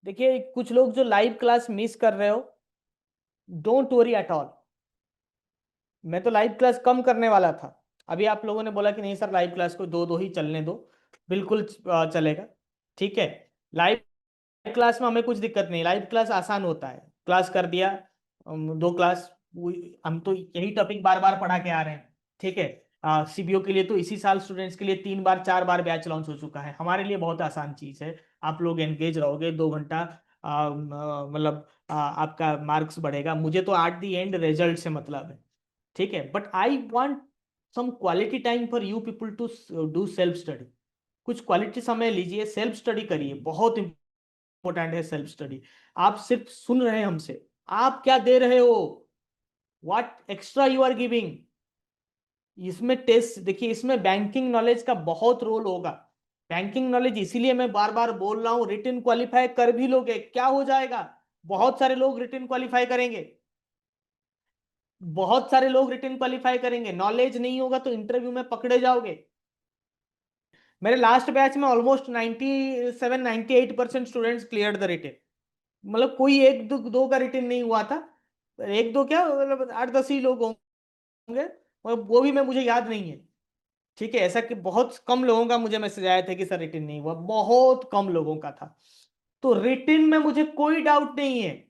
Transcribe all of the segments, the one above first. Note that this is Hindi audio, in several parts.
देखिए, कुछ लोग जो लाइव क्लास मिस कर रहे हो, डोंट वरी एट ऑल। मैं तो लाइव क्लास कम करने वाला था। अभी आप लोगों ने बोला कि नहीं सर, लाइव क्लास को दो दो ही चलने दो। बिल्कुल चलेगा। ठीक है। लाइव क्लास में हमें कुछ दिक्कत नहीं, लाइव क्लास आसान होता है। क्लास कर दिया, दो क्लास, हम तो यही टॉपिक बार बार पढ़ा के आ रहे हैं। ठीक है। सीबीओ के लिए तो इसी साल स्टूडेंट्स के लिए 3 बार 4 बार बैच लॉन्च हो चुका है। हमारे लिए बहुत आसान चीज है। आप लोग एंगेज रहोगे 2 घंटा, मतलब आपका मार्क्स बढ़ेगा। मुझे तो एट द एंड रिजल्ट से मतलब है। ठीक है, but I want some quality time for you people to do self study. कुछ क्वालिटी समय लीजिए, सेल्फ स्टडी करिए, बहुत इंपॉर्टेंट है सेल्फ स्टडी। आप सिर्फ सुन रहे हैं हमसे, आप क्या दे रहे हो? What extra you are giving? इसमें टेस्ट देखिए, इसमें बैंकिंग नॉलेज का बहुत रोल होगा। बैंकिंग नॉलेज इसीलिए मैं बार बार बोल रहा हूं, रिटन क्वालिफाई कर भी लोगे क्या हो जाएगा? बहुत सारे लोग रिटन क्वालिफाई करेंगे। बहुत सारे लोग रिटन क्वालिफाई करेंगे, नॉलेज नहीं होगा तो इंटरव्यू में पकड़े जाओगे। मेरे लास्ट बैच में almost 97-98% students clear the written. मतलब कोई एक दो दो का रिटन नहीं हुआ था। एक दो क्या, मतलब 8-10 ही लोग होंगे, और वो भी मैं मुझे याद नहीं है। ठीक है, ऐसा कि बहुत कम लोगों का मुझे मैसेज आया था कि सर रिटन नहीं हुआ, बहुत कम लोगों का था। तो रिटन में मुझे कोई डाउट नहीं है,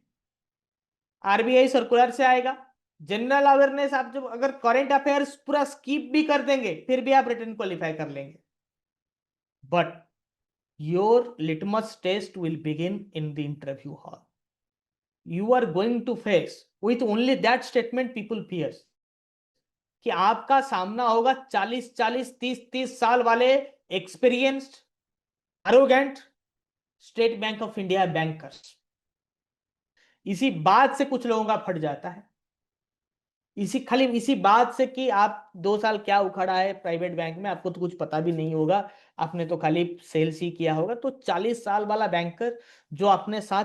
आरबीआई सर्कुलर से आएगा। जनरल अवेयरनेस आप जब अगर करंट अफेयर्स पूरा स्किप भी कर देंगे फिर भी आप रिटन क्वालिफाई कर लेंगे। But your litmus test will begin in the interview hall. You are going to face with only that statement people fears, कि आपका सामना होगा 40-40, 30-30 साल वाले experienced, arrogant State Bank of India bankers. इसी बात से कुछ लोगों का फट जाता है। इसी बात से कि आप 2 साल क्या उखड़ा है प्राइवेट बैंक में, आपको तो कुछ पता भी नहीं होगा, आपने तो खाली सेल्स ही किया होगा। तो 40 साल वाला बैंकर जो अपने साथ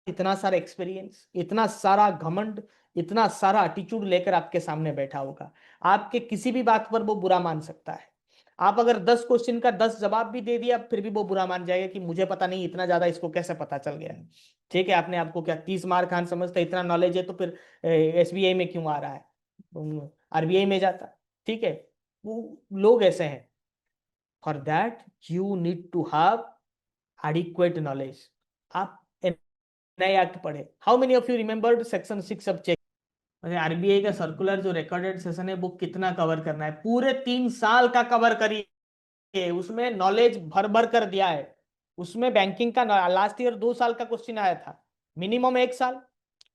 इतना सारा एक्सपीरियंस, इतना सारा घमंड, इतना सारा एटीट्यूड लेकर आपके सामने बैठा होगा, आपके किसी भी बात पर वो बुरा मान सकता है। आप अगर 10 क्वेश्चन का 10 जवाब भी दे दिया फिर भी वो बुरा मान जाएगा कि मुझे पता नहीं, इतना ज्यादा इसको कैसे पता चल गया है। ठीक है, आपने आपको क्या 30 मार खान समझता है, इतना नॉलेज है तो फिर एसबीआई में क्यों आ रहा है, आरबीआई में जाता है। ठीक है, वो लोग ऐसे हैं। For that you need to have adequate knowledge. आप नए एक्ट पढ़े। How many of you remembered section 6 of cheque? RBI का सर्कुलर जो रिकॉर्डेड सेशन है वो कितना कवर करना है? पूरे 3 साल का कवर करिए। उसमें नॉलेज भर भर कर दिया है। उसमें बैंकिंग का लास्ट ईयर 2 साल का क्वेश्चन आया था, मिनिमम 1 साल,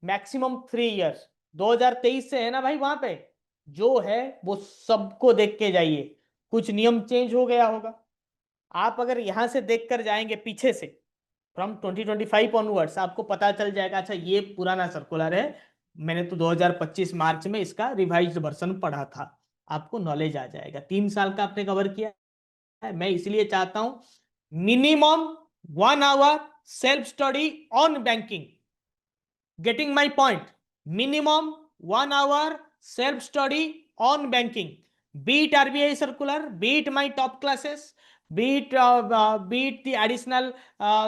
मैक्सिमम 3 इयर्स। 2023 से है ना भाई वहां पे, जो है वो सबको देख के जाइए। कुछ नियम चेंज हो गया होगा। आप अगर यहां से देख कर जाएंगे पीछे से, फ्रॉम 2025 ऑनवर्ड्स, आपको पता चल जाएगा अच्छा ये पुराना सर्कुलर है, मैंने तो 2025 मार्च में इसका रिवाइज्ड वर्जन पढ़ा था। आपको नॉलेज आ जाएगा। 3 साल का आपने कवर किया है। मैं इसलिए चाहता हूं minimum 1 hour self study on banking. Getting my point? Minimum 1 hour self study on banking, beat RBI circular, beat my top classes, beat the additional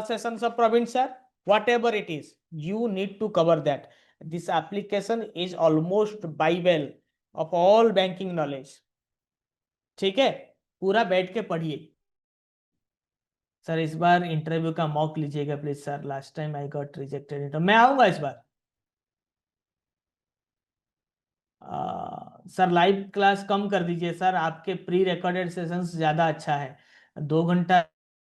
sessions of Praveen sir, whatever it is, you need to cover that. This application is almost bible of all banking knowledge. ठीक है, पूरा बैठ के पढ़िए। सर इस बार इंटरव्यू का मॉक लीजिएगा please sir, last time I got rejected. मैं आऊंगा इस बार। सर लाइव क्लास कम कर दीजिए सर, आपके प्री रिकॉर्डेड सेशंस ज्यादा अच्छा है। 2 घंटा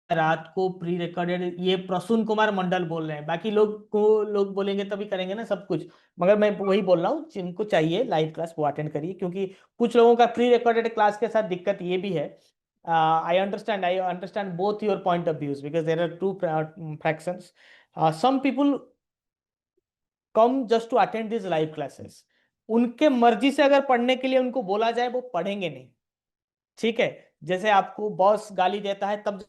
रात को प्री रिकॉर्डेड, ये प्रसून कुमार मंडल बोल रहे हैं, बाकी लोग को लोग बोलेंगे तभी करेंगे ना सब कुछ। मगर मैं वही बोल रहा हूँ, जिनको चाहिए लाइव क्लास वो अटेंड करिए, क्योंकि कुछ लोगों का प्री रिकॉर्डेड क्लास के साथ दिक्कत ये भी है। I understand both your point of views because there are two fractions. Some people come just to attend this live classes. उनके मर्जी से अगर पढ़ने के लिए उनको बोला जाए वो पढ़ेंगे नहीं। ठीक है, जैसे आपको बॉस गाली देता है तब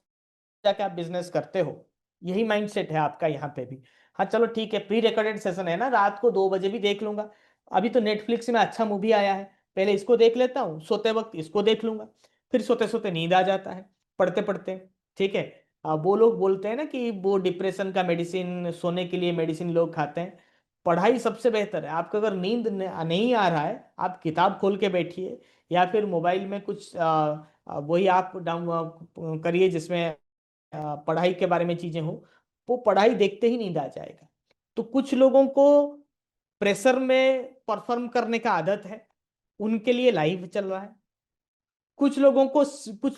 जाके आप बिजनेस करते हो, यही माइंडसेट है आपका यहाँ पे भी। हाँ चलो ठीक है, प्री रिकॉर्डेड सेशन है ना, रात को 2 बजे भी देख लूंगा। अभी तो नेटफ्लिक्स में अच्छा मूवी आया है, पहले इसको देख लेता हूँ, सोते वक्त इसको देख लूंगा, फिर सोते सोते नींद आ जाता है, पढ़ते पढ़ते। ठीक है, वो लोग बोलते हैं ना कि वो डिप्रेशन का मेडिसिन, सोने के लिए मेडिसिन लोग खाते हैं। पढ़ाई सबसे बेहतर है। आपको अगर नींद नहीं आ रहा है, आप किताब खोल के बैठिए, या फिर मोबाइल में कुछ वही आप डाउन करिए जिसमें पढ़ाई के बारे में चीजें हो। वो पढ़ाई देखते ही नींद आ जाएगा। तो कुछ लोगों को प्रेशर में परफॉर्म करने का आदत है, उनके लिए लाइव चल रहा है। कुछ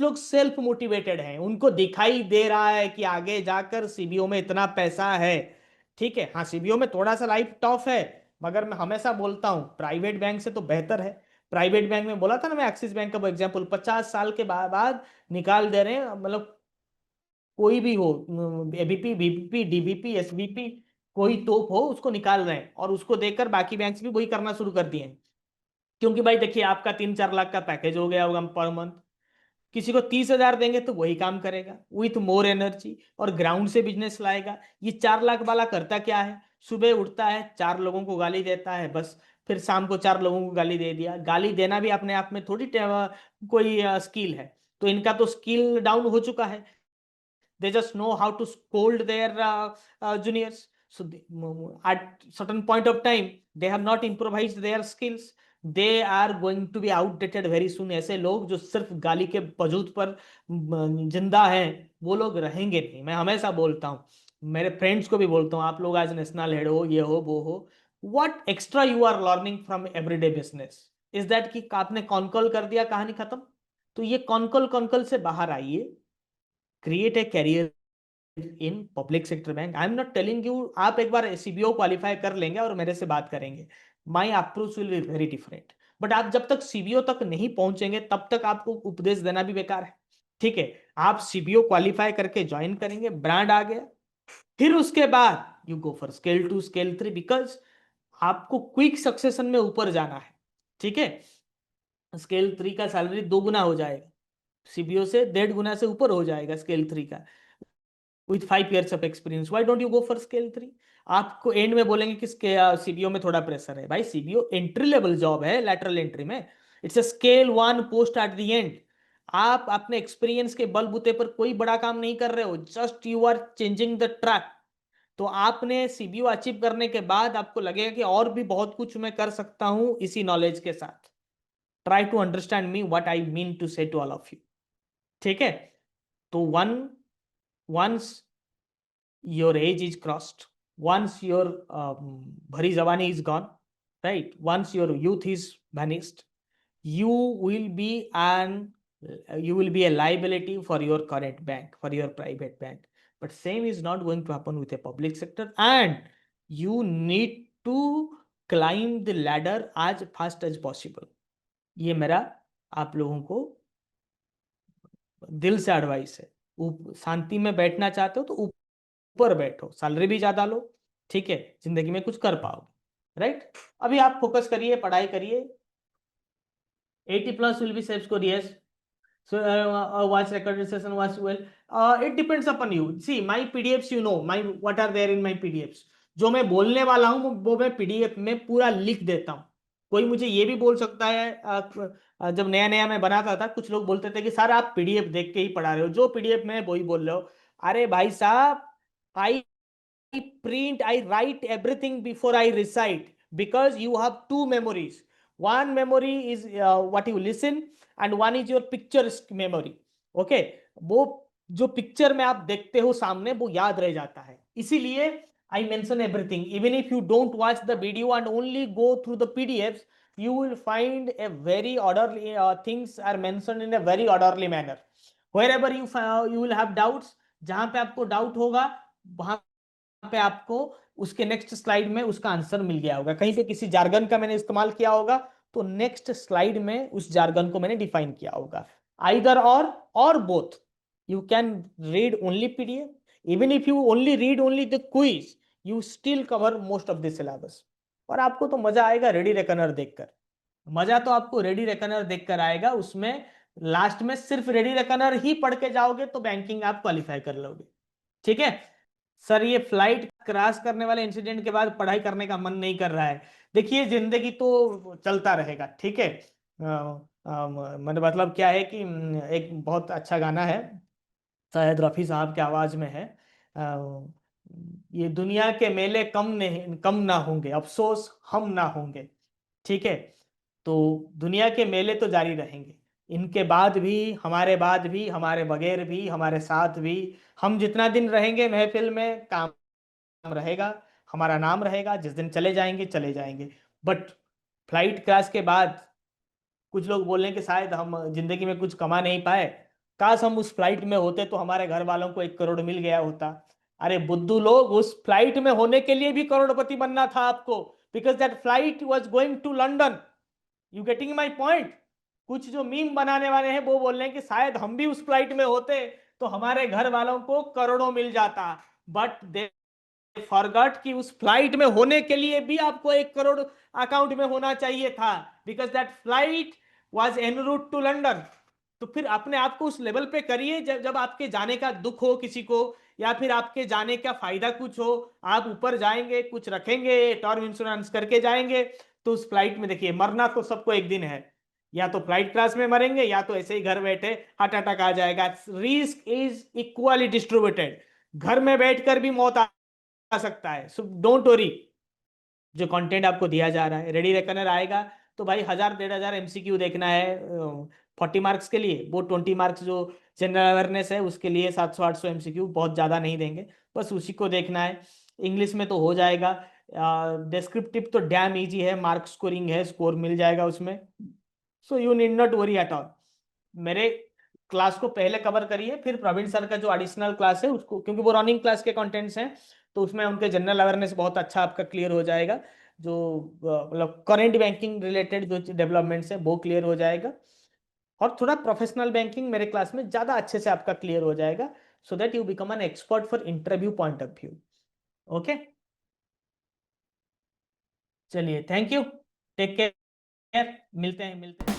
लोग सेल्फ मोटिवेटेड हैं, उनको दिखाई दे रहा है कि आगे जाकर सीबीओ में इतना पैसा है। ठीक है, हाँ सीबीओ में थोड़ा सा लाइफ टफ है, मगर मैं हमेशा बोलता हूँ प्राइवेट बैंक से तो बेहतर है। प्राइवेट बैंक में बोला था ना मैं, एक्सिस बैंक का वो एग्जाम्पल, 50 साल के बाद निकाल दे रहे हैं, मतलब कोई भी हो, एबीपी, बीबीपी, डीबीपी, एसबीपी, कोई तोप हो उसको निकाल रहे हैं, और उसको देखकर बाकी बैंक्स भी वही करना शुरू कर दिए हैं। क्योंकि भाई देखिए, आपका 3-4 लाख का पैकेज हो गया होगा पर मंथ, किसी को 30,000 देंगे तो वही काम करेगा विथ मोर एनर्जी और ग्राउंड से बिजनेस लाएगा। ये 4 लाख वाला करता क्या है, सुबह उठता है, 4 लोगों को गाली देता है बस, फिर शाम को 4 लोगों को गाली दे दिया। गाली देना भी अपने आप में थोड़ी कोई स्किल है। तो इनका तो स्किल डाउन हो चुका है। They just know how to scold their juniors. So at certain point of time, they have not improvised their skills. They are going to be outdated very soon. ऐसे लोग जो सिर्फ गाली के वजूद पर जिंदा हैं, वो लोग रहेंगे नहीं। मैं हमेशा बोलता हूँ, मेरे फ्रेंड्स को भी बोलता हूँ, आप लोग आज नेशनल हेड हो, ये हो वो हो, what extra you are learning from everyday business is that कि आपने कॉन्कॉल कर दिया, कहानी खत्म। तो ये कॉन्कॉल कॉन्कॉल से बाहर आइए, create a career in public sector bank. I am not telling you आप एक बार सीबीओ क्वालिफाई कर लेंगे और मेरे से बात करेंगे, my approach will be very different. But आप जब तक सीबीओ तक नहीं पहुंचेंगे तब तक आपको उपदेश देना भी बेकार है। ठीक है, आप सीबीओ क्वालिफाई करके ज्वाइन करेंगे, ब्रांड आ गया, फिर उसके बाद you go for scale 2, scale 3, because आपको क्विक सक्सेशन में ऊपर जाना है। ठीक है, स्केल 3 का सैलरी 2 गुना हो जाएगा, सीबीओ से 1.5 गुना से ऊपर हो जाएगा स्केल 3 का, with 5 years of experience. Why don't you go for scale 3? आपको एंड में बोलेंगे कि सीबीओ में थोड़ा प्रेशर है, भाई सीबीओ एंट्री लेवल जॉब है, लैटरल एंट्री में it's a scale 1 post at the end. आप अपने एक्सपीरियंस के बलबूते पर कोई बड़ा काम नहीं कर रहे हो, just you are changing the track. तो आपने सीबीओ अचीव करने के बाद आपको लगेगा कि और भी बहुत कुछ मैं कर सकता हूं इसी नॉलेज के साथ। Try to understand me what I mean to say to all of you. ठीक है, तो once your age is crossed, once your bhari jawani is gone, right, once your youth is vanished, you will be an you will be a liability for your current bank, for your private bank. But same is not going to happen with a public sector, and you need to climb the ladder as fast as possible. ये मेरा आप लोगों को दिल से एडवाइस है। शांति में बैठना चाहते हो तो ऊपर बैठो, सैलरी भी ज्यादा लो, ठीक है, जिंदगी में कुछ कर पाओगे, राइट। अभी आप फोकस करिए, पढ़ाई करिए। 80+ will be self score, yes. So watch recorded session, watch well. It depends upon you. See my PDFs, you know my what are there in my PDFs. जो मैं बोलने वाला हूँ वो मैं पीडीएफ में पूरा लिख देता हूँ। कोई मुझे ये भी बोल सकता है, जब नया नया मैं बनाता था कुछ लोग बोलते थे कि सर आप पीडीएफ देख के ही पढ़ा रहे हो, जो पीडीएफ में वही बोल रहे हो। अरे भाई साहब, आई print, I write everything before I recite, because you have two memories. One memory is what you listen, and one is your picture memory. Okay, वो जो पिक्चर में आप देखते हो सामने वो याद रह जाता है, इसीलिए I mention everything. Even if you don't watch the video and only go through the PDFs, you will find a very orderly things are mentioned in a very orderly manner. Wherever you will have doubts, जहां पे आपको डाउट होगा वहां पे आपको उसके नेक्स्ट स्लाइड में उसका आंसर मिल गया होगा। कहीं पे किसी जार्गन का मैंने इस्तेमाल किया होगा तो नेक्स्ट स्लाइड में उस जार्गन को मैंने डिफाइन किया होगा। आइदर और both. You can read only PDF, even if you only read only the quiz, you still cover most of the syllabus. और आपको तो मजा आएगा रेडी रेकनर देखकर, मजा तो आपको रेडी रेकनर देखकर आएगा। उसमें लास्ट में सिर्फ रेडी रेकनर ही पढ़ के जाओगे तो बैंकिंग आप क्वालिफाई कर लोगे। ठीक है सर, ये फ्लाइट क्रैश करने वाले इंसिडेंट के बाद पढ़ाई करने का मन नहीं कर रहा है। देखिए जिंदगी तो चलता रहेगा, ठीक है। मतलब क्या है कि एक बहुत अच्छा गाना है, शायद रफ़ी साहब के आवाज में है। अ, ये दुनिया के मेले कम नहीं, कम ना होंगे, अफसोस हम ना होंगे। ठीक है, तो दुनिया के मेले तो जारी रहेंगे, इनके बाद भी, हमारे बाद भी, हमारे बगैर भी, हमारे साथ भी। हम जितना दिन रहेंगे महफिल में, काम रहेगा, हमारा नाम रहेगा। जिस दिन चले जाएंगे चले जाएंगे। बट फ्लाइट क्रैश के बाद कुछ लोग बोल रहे हैं कि शायद हम जिंदगी में कुछ कमा नहीं पाए, काश हम उस फ्लाइट में होते तो हमारे घर वालों को 1 करोड़ मिल गया होता। अरे बुद्धू लोग, उस फ्लाइट में होने के लिए भी करोड़पति बनना था आपको, because that flight was going to London. You getting my point? कुछ जो मीम बनाने वाले हैं वो बोल रहे हैं कि शायद हम भी उस फ्लाइट में होते तो हमारे घर वालों को करोड़ों मिल जाता। बट दे फॉरगॉट कि उस फ्लाइट में होने के लिए भी आपको 1 करोड़ अकाउंट में होना चाहिए था, because that flight was en route to London. तो फिर अपने आप को उस लेवल पे करिए, जब जब आपके जाने का दुख हो किसी को, या फिर आपके जाने का फायदा कुछ हो, आप ऊपर जाएंगे, कुछ रखेंगे, टर्म इंश्योरेंस करके जाएंगे। तो उस फ्लाइट में देखिए, मरना तो सबको एक दिन है, या तो फ्लाइट क्लास में मरेंगे, या तो ऐसे ही घर बैठे हार्ट अटैक आ जाएगा। Risk is equally distributed. घर में बैठकर भी मौत आ सकता है, सो डोंट वरी। जो कंटेंट आपको दिया जा रहा है, रेडी रेकनर आएगा तो भाई 1000 1500 एमसीक्यू देखना है 40 मार्क्स के लिए, वो 20 मार्क्स जो जनरल अवेयरनेस है उसके लिए 700 800 एमसीक्यू बहुत ज़्यादा नहीं देंगे, बस उसी को देखना है। इंग्लिश में तो हो जाएगा। डिस्क्रिप्टिव तो डैम इजी है, मार्क स्कोरिंग है, स्कोर मिल जाएगा उसमें। So you need not worry at all. मेरे क्लास को पहले कवर करिए, फिर प्रवीण सर का जो एडिशनल क्लास है उसको, क्योंकि वो रनिंग क्लास के कंटेंट्स हैं, तो उसमें उनके जनरल अवेयरनेस बहुत अच्छा आपका क्लियर हो जाएगा। जो मतलब करेंट बैंकिंग रिलेटेड जो डेवलपमेंट्स है वो क्लियर हो जाएगा, और थोड़ा प्रोफेशनल बैंकिंग मेरे क्लास में ज़्यादा अच्छे से आपका क्लियर हो जाएगा, so that you become an expert for interview point of view. Okay, चलिए, थैंक यू, टेक केयर, मिलते हैं।